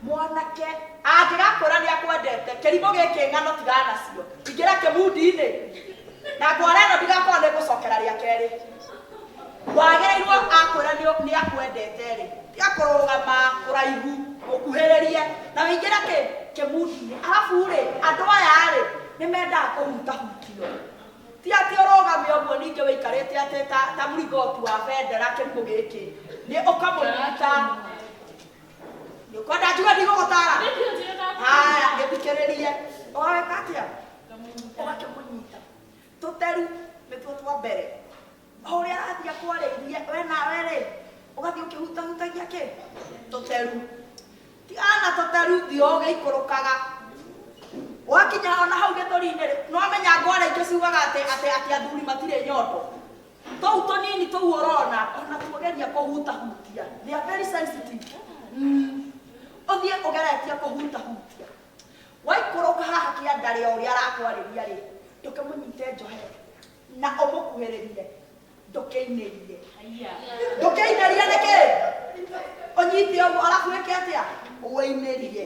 mwanake angĩgakũra nĩ akwendete kĩrimũ gĩkĩ ng'ano tigana cio ingĩra kĩmudi-inĩ na ngwara ĩno ndigakorwo nĩ gũcokera rĩa kerĩ wagĩrĩirwo akwĩra nĩ akwendete rĩ tiga kũrũgama kũraihu ũkuhĩrĩrie na wĩingĩra kĩmudi-inĩ arabu rĩ andũ aya rĩ nĩ mendaga kũhutahutio ti atĩ ũrũgame ũguo ningĩ wĩikarĩte atĩ ta mũringoti wa bendera kĩrimũ gĩkĩ nĩ ũkamũnyita nĩ ũkwenda njuge ndigũgũtara haya gĩthikĩrĩrie ũgawĩka atĩa ũgakĩmũnyita tũteru nĩtuo twa mbere o ũrĩa arathiĩ akwarĩirie we nawe rĩ ũgathiĩ ũkĩhutahutagia kĩ tũteru tigana na tũteru thiĩ ũgĩikũrũkaga wakinya ona hau gĩthũri-inĩ rĩ nĩwamenya ngwara ingĩ ciugaga atĩ athuri matirĩ nyondo tũu tũnini tũu ũrona ona tũgeria kũhutahutia they are very sensitive ũthiĩ ũgeretie kũhutahutia waikũrũka haha kĩandarĩ o ũrĩa arakwarĩria rĩ ndũkĩmũnyite njohe na ũmũkuhĩrĩrie ndũkĩinĩrie nĩkĩ ũnyite ũguo arabu wĩke atĩa ũinĩrie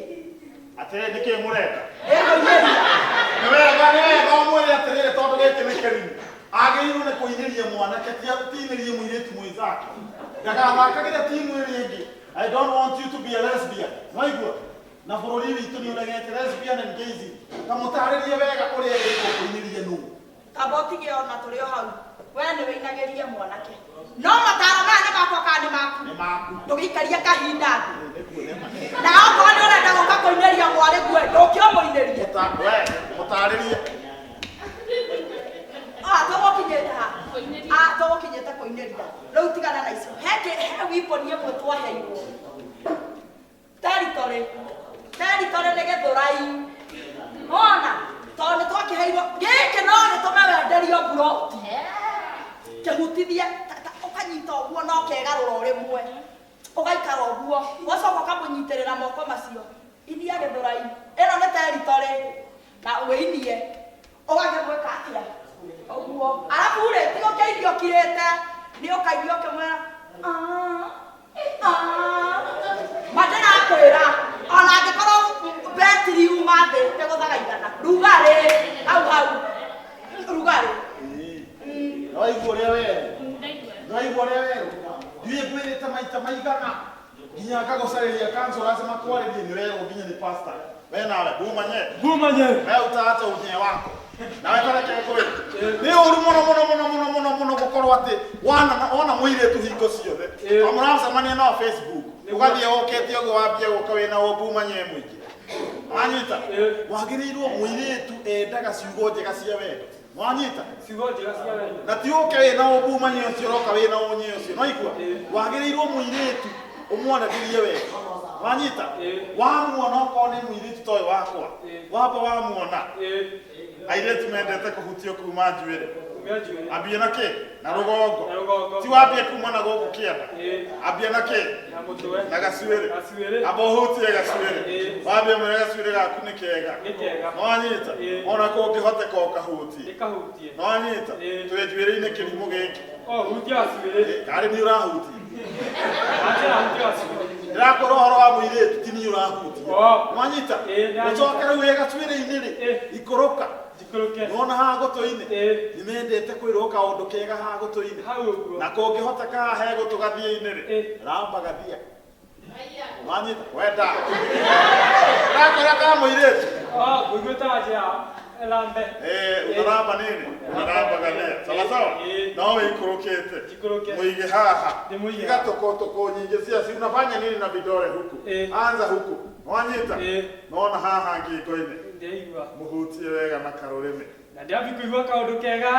atĩrĩ nĩkĩ mũreka ũinĩria nĩ wega ũmwĩre atĩrĩrĩ tondũ gĩkĩ nĩ kĩrimũ agĩrĩirwo nĩ kũinĩria mwanake tinĩrie mũirĩtu mwĩthake ndagathakagĩre timu ĩrĩa ĩngĩ I don't want you to be a lesbian. Waigua na bũrũri witũ nĩ ũregete lesbian and gayism kamũtarĩrie wega ũrĩa ĩrĩkwo kũinĩria nũũ kamba ũtige ona tũrĩ o hau we nĩ wĩinagĩrie mwanake no mataro maya nĩ makwa kana nĩ maku ndũgĩikaria kahinda na okorwo nĩ ũrenda gũka kũinĩria mwarĩ guo ndũkĩ ũmũinĩrie mũtarĩrie tũgũkinyĩte kũinĩria rĩu tigana na icio he wiponi ĩmwe twaheirwo territory nĩ gĩthũrai ona tondũ nĩ twakĩheirwo gĩkĩ no gĩtũme wenderio mburoti kĩhutithie ũkanyita ũguo no kegarũra rĩmwe ũgaikara ũguo ũgacoka ũkamũnyitĩrĩra moko macio inia gĩthũrai ĩno nĩ territory na wĩinie ũgagĩgwĩka atĩa ũguo arabu rĩ tiga ũkĩirio kirĩte nĩ ũkaigio ũkĩmwĩra mandĩrakwĩra ona angĩkorwo betiri uma thĩ nĩgũthagaithana rugarĩ hau rugarĩ nĩwaigua ũrĩa werũ ndiĩ ngwĩrĩte maita maigana nginya ngagũcarĩria kanco lazima kwarĩrie nĩ werwo nginya nĩ pastor we nawe bumanye we utaacha unye wako nawe tareke kwĩ nĩ ũru mũno gũkorwo atĩ ona mũirĩtu hingo ciothe mũracemania nao Facebook ũgathiĩ ũkĩte ũguo wambia gũka wĩna ũmbumanye mũingĩ wanyita wagĩrĩirwo mũirĩtu endaga ciugo njega cia wendo wanyita na ti ũke wĩna ũmbumanye ũcio ũroka wĩna ũnye ũcio noigua wagĩrĩirwo mũirĩtu ũmwanagĩrie wega wanyita wamuona okorwo nĩ mũirĩtu toĩ wakwa wamba wamuona airĩtu mendete kũhutio kuma njuĩrĩ ambia na kĩ na rũgongo ti wambie kuma na gũkũ kĩanda ambia na kĩ na gacuĩrĩ amba ũhutie gacuĩrĩ wambie mwĩre gacuĩrĩ gaku nĩ kega nĩwanyita ona kũngĩhoteka ũkahutie nĩwanyita twĩ njuĩrĩ-inĩ kĩrimũ gĩkĩ karĩ nĩ ũrahutie ndĩrakorwo ũhoro wa mũirĩtu ti niĩ ũrahutie nĩwanyita ũcoke rĩu wĩ gacuĩrĩ-inĩ rĩ ikũrũka nĩwona haha gũtũ-inĩ nĩmendete kwĩrwo kaũndũ kega haha gũtũ-inĩ na kũngĩhoteka haha he gũtũ gathia-inĩ rĩ ramba gathia wanyita wenda ũrakora ka mũirĩtu unaramba nini unaramba gathia sawasawa no wĩikũrũkĩte mũige haha iga tũkũ nyingĩ ciaci unafanya nini na vidole huku anza huku wanyita nona haha ngingo-inĩ mũhutie wega na karũrĩmĩ na ndiambi kũigua kaũndũ kega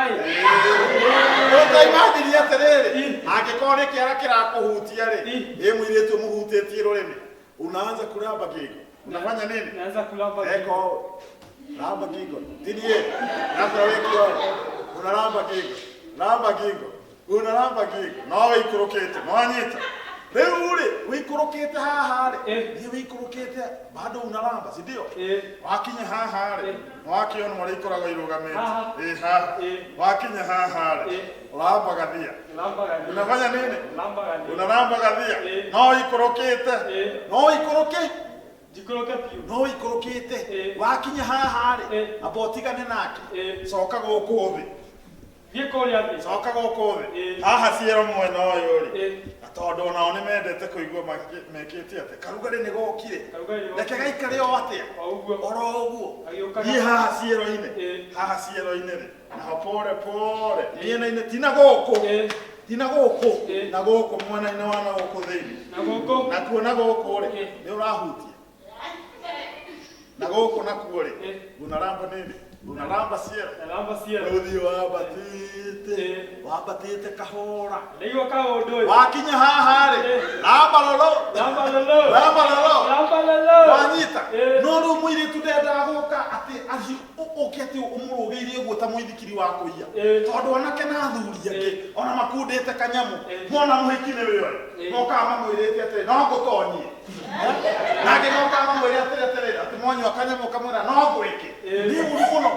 ũkaimagini atĩrĩrĩ angĩkorwo nĩ kĩara kĩrakũhutia rĩ mũirĩtu mũhutĩtie rũrĩmĩ unaanza kulamba ngingo unafanya nini naanza kulamba eko lamba ngingo tinie nabra wekio unalamba ngingo unalamba ngingo no wĩikũrũkĩte no wanyita rĩu rĩ wĩikũrũkĩte haha rĩ nĩ wĩikũrũkĩte bado unalamba si ndio wakinya haha rĩ wakiona marĩa ikoragwo irũgamĩte haha wakinya haha rĩ lamba gathia unafanya nini unalamba gathia no wĩikũrũkĩte Jikoroke piu. No ikorokite. Wakinya haha ri. Abotigane nake. Coka guku thi. Thiĩ kũrĩa thĩ. Coka guku thi. Haha ciero mwena ũyũ ri. Tondu onao nĩ mendete kũigua mekĩte atĩ karugari nĩ gokire. Reke gaikare o atĩa. Oro ũguo. Thiĩ haha ciero-inĩ. Haha ciero-inĩ ri. Na pore pore. Mĩena-inĩ ti na gũkũ. Ti na gũkũ. Na gũkũ mwena-inĩ wa na gũkũ thĩinĩ. Na gũkũ. Na kuo na gũkũ ri. Nĩ ũrahutia. Na gũkũ na kuo ri. Unaramba nini? Unaramba ciero. Unaramba ciero. Uthi wambatĩte. Wambatĩte kahora. Nĩguo kaũndũ ũyũ. Wakinya haha ri. Ramba lolo. Ramba lolo. Ramba lolo. Ramba lolo. Wanyita. No rĩu mũirĩtu ndendaga gũka atĩ aci ũke atĩ ũmũrũgĩirie guo ta mũithikiri wa kũiya. Tondũ anake na athuri angĩ ona makundĩte kanyamu. Mona mũhiki nĩ wĩwe. Mokaga mamwĩrĩte atĩ no ngũtonyie. Nake mokaga mamwĩre atĩ mwanyua kanyamu kamwĩra no ngwĩke. Nĩ ũru mũno.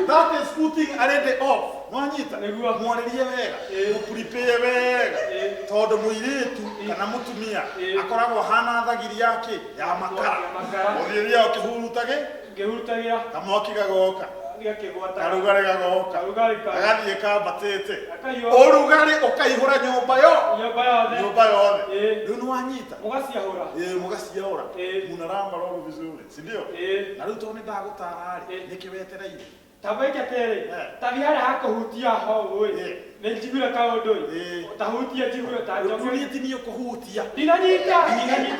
That is putting already off. Mwanyita. Mwarĩrie wega. Mũprepare wega. Tondũ mũirĩtu kana mũtumia akoragwo hana thagiri yake ya makara. Ũthiĩria ũkĩhurutage. Ngĩhurutagira. Kamwaki gagoka. Karugari gagoka. Agathiĩ kambatĩte. Ũrugarĩ ũkaihũra nyũmba yo. Nyũmba yothe. Rĩu nĩ wanyita. Mũgaciahũra. Mũgaciahũra. Munaramba lolo vizuri. Si ndio? Na rĩu tondũ nĩ ndagũtara rĩ. Nĩkĩ wetereire? Tabaike tere. Tabiara hakuhutia ho oi. Nĩnjiguire kaũndũ ũyũ. Tahutia njiguire ta njoke. Ũtunitinio kũhutia. Ndinanyita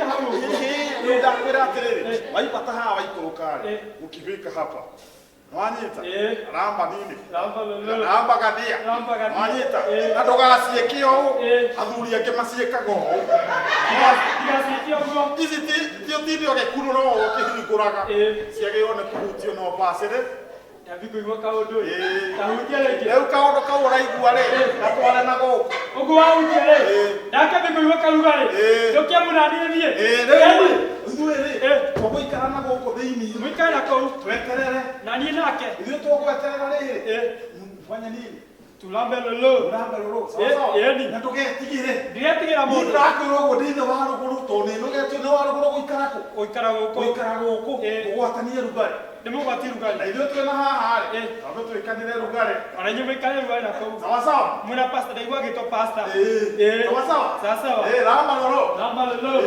hau. Rĩu ndakwĩra atĩrĩrĩ. Waipata haha waikũrũka rĩ. Ũkifika hapa. Wanyita. Ramba nini? Ramba lolo. Ramba gathia. Ramba gathia. Wanyita. Na ndũgaciĩke ũũ. Athuri angĩ maciĩkaga ũũ. Ndĩgaciĩke ũguo. Ici tio tindi ũgĩkurũra ũũ ũkĩhingũraga. Ciagĩrĩirwo nĩ kũhutio na ũbacĩrĩ. Yabi kuigua kaũndũ ũyũ. Tahutia rĩngĩ. Rĩu kaũndũ kau ũraigua rĩ. Gatware na gũkũ. Ũguo wahutia rĩ. Ndake kuigua karugarĩ. Njokia mũnaniĩ thiĩ. Rĩu ithuĩ rĩ. Tũgũikara na gũkũ thĩinĩ. Mũikare na kũu. Tweterere. Naniĩ nake. Ithuĩ tũgweterera rĩrĩ. Fanya nini? Tulambe lolo. Tulambe lolo. Sawa. Na ndũgetigĩre. Ndigetigĩra mũndũ. Ndĩrakwĩra ũguo ndĩ thĩ wa rũgũrũ tondũ nĩnũgetio nĩ wa rũgũrũ gũikara kũ? Gũikara gũkũ. Gũikara gũkũ. Ũgwatanie rugarĩ. Ndĩmũgwatie rugarĩ. Na ithuĩ twĩna haha rĩ. Tondũ twĩkanire rugarĩ. Ona inyuĩ mũikare rugarĩ na kũu. Sawa sawa. Mwĩna pasta ndaigua gĩtwo pasta. Sawa sawa. Sawa sawa. Ramba lolo. Ramba lolo.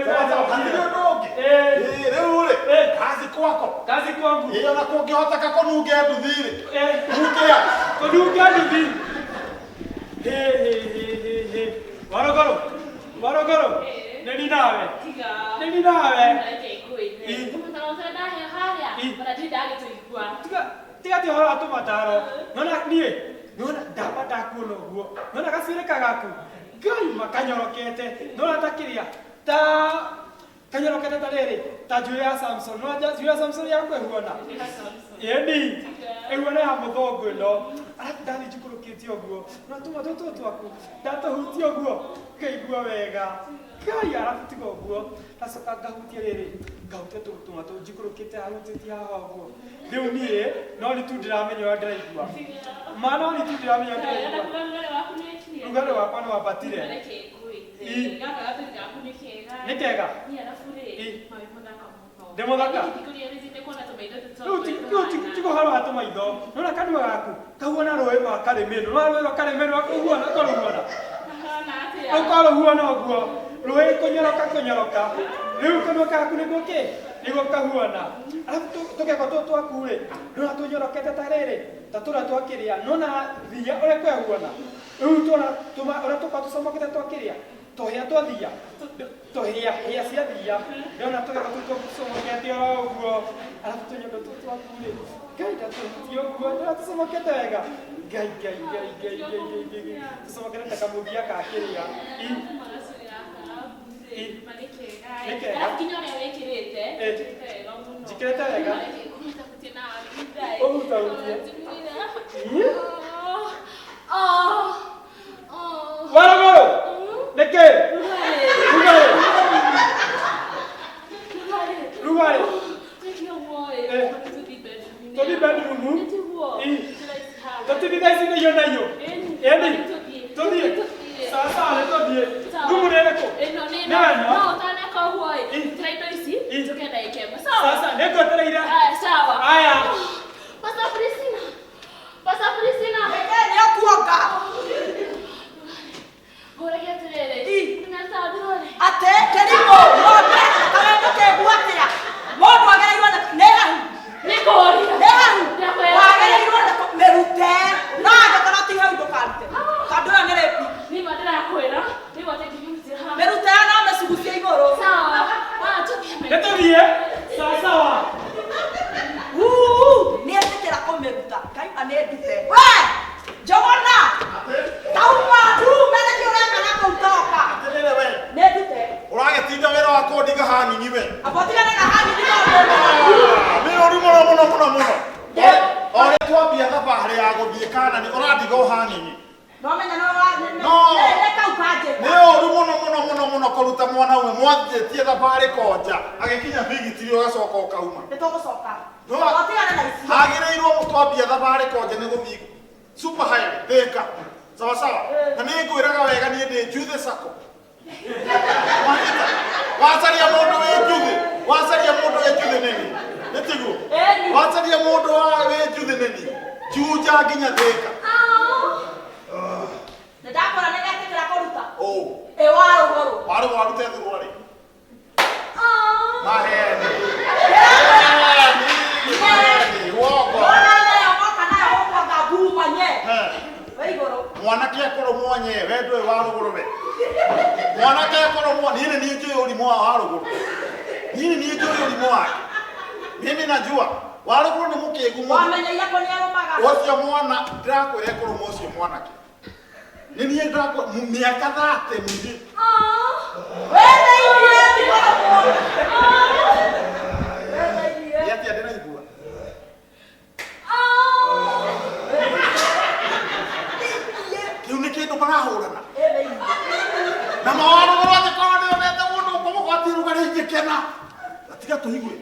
Sawa sawa. Hatirĩ ũndũ ũngĩ. Rĩu rĩ. Kazi kwako. Kazi kwangu. Ona kũngĩhoteka kũnunge nduthi rĩ. Nungia. Kũnungia nduthi. Warogoro. Warogoro. Neni nawe. Neni nawe. Tiga ti hora tu mataro. Nona niĩ. Nona ndamba ndakuona ũguo. Nona gacirĩka gaku. Ngai makanyorokete. Nona takĩria. Ta kanyorokete ta rĩrĩ. Ta njũĩ ya Samson. Nona njũĩ ya Samson ya kwĩhuona. Yendi. Ehuona ya mũthũngũ ĩno. Arabu ndathi njikũrũkĩtie ũguo. Nona tũma tũtũ twaku. Ndatũhutia ũguo. Ngaigua wega. Ngai arabu tiga ũguo. Ndacoka ngahutia rĩrĩ. Ngahutia tũma tũu njikũrũkĩte hahutĩtie haha ũguo. Rĩu niĩ no nĩ tu ndĩramenya ũrĩa ndĩraigua. Ma no nĩ tu ndĩramenya ũrĩa ndĩraigua. Rugarĩ wakwa nĩ wambatire. Nĩ kega. Ndĩ mũthaka. Rĩu tigo harũ ha tũmaitho. Nona kanua gaku kahuana rũĩ rwa Karĩmĩnũ. Nona rũĩ rwa Karĩmĩnũ ũhuana ũkaruhuana. Ũkaruhuana ũguo. Rũĩ kũnyoroka. Rĩu kanua gaku nĩguo kĩ? Nĩguo kahuana. Arabu tũkego tũtũ twaku rĩ. Nona tũnyorokete ta rĩrĩ. Ta tũrĩa twakĩrĩa. Nona thia ũrĩa kwehuana. Rĩu ũrĩa tũkorwo tũcomokete twakĩrĩa. Tũhĩa twa thia. Tũhĩa cia thia. Nona tũkego tũtũ tũcomokete oro ũguo. Arabu tũnyondo tũtũ twaku rĩ. Ngai ndatũhutia ũguo. Nona tũcomokete wega. Ngai. Tũcomokete ta kamũthia ka kĩrĩa. Njikĩrĩte wega. Ũhutahutie. Warogoro. Nĩkĩ? Rugarĩ. Tũthiĩ bedroom. Tũthiĩ thaici nĩyo nayo. Ĩni. Tũthiĩ. Sawa nĩ tũthiĩ. Rumu nĩ ĩrĩkũ? Nĩ wena? No, ũtaneka ũguo ĩ. Tũra indo ici, tũkenda Nĩtũthiĩ. Sawa. Nĩ etĩkĩra kũmĩruta. Kaima nĩ ndute. We! Njogona! Kauma! Mene kĩ ũreka na kũutoka. Atĩrĩrĩ we. Nĩ ndute. Ũragĩtinda wĩra wa kũndiga hanini we. Abotigane na hani nĩ maũndũ. Mĩũru mũno. Orĩa twambia thabarĩ ya gũthiĩ Kanani ũrandiga o hanini. No menya no kau kanjĩka. Nĩ ũru mũno kũruta mwana ũmwe mwanjĩtie thabarĩ konja agĩkinya bigitiri ũgacoka ũkauma. Nĩtũgũcoka. Abotigane na icio. Hagĩrĩirwo mũtwambia thabarĩ konja nĩ gũthiĩ super highway Thĩka. Sawa. Na nĩ ngwĩraga wega niĩ ndĩ Njuthĩ Sacco. Wacaria mũndũ wĩ Njuthĩ nĩni. Nĩ tiguo. Wacaria mũndũ wĩ Njuthĩ nĩni. Junja nginya Thĩka. Ndakora nĩ getĩkĩra kũruta. Warũgũrũ. Warũgũrũ tethũrwo rĩ. Maheni. Woko. Mwanake akorwo nye we ndũĩ warũgũrũ we. Mwanake akorwo niĩ nĩ njũĩ ũrimũ wa warũgũrũ. Niĩ njũĩ ũrimũ wake. Mimi najua warũgũrũ nĩ mũkĩgu mũno. Wamenya yako nĩ arumaga. Ũcio mwana ndĩrakwĩra kũrũma ũcio mwanake. Nĩ niĩ ndakwo mĩaka 30 mĩingĩ. Wena irie ndĩkoragwo. Yati ndĩraigua. Kĩu nĩ kĩndũ marahũrana. Na mawarũgũrũ atĩ korwo nĩ onete mũndũ ũkũmũgwatĩrũga rĩngĩ kena. Atiga tũigwe.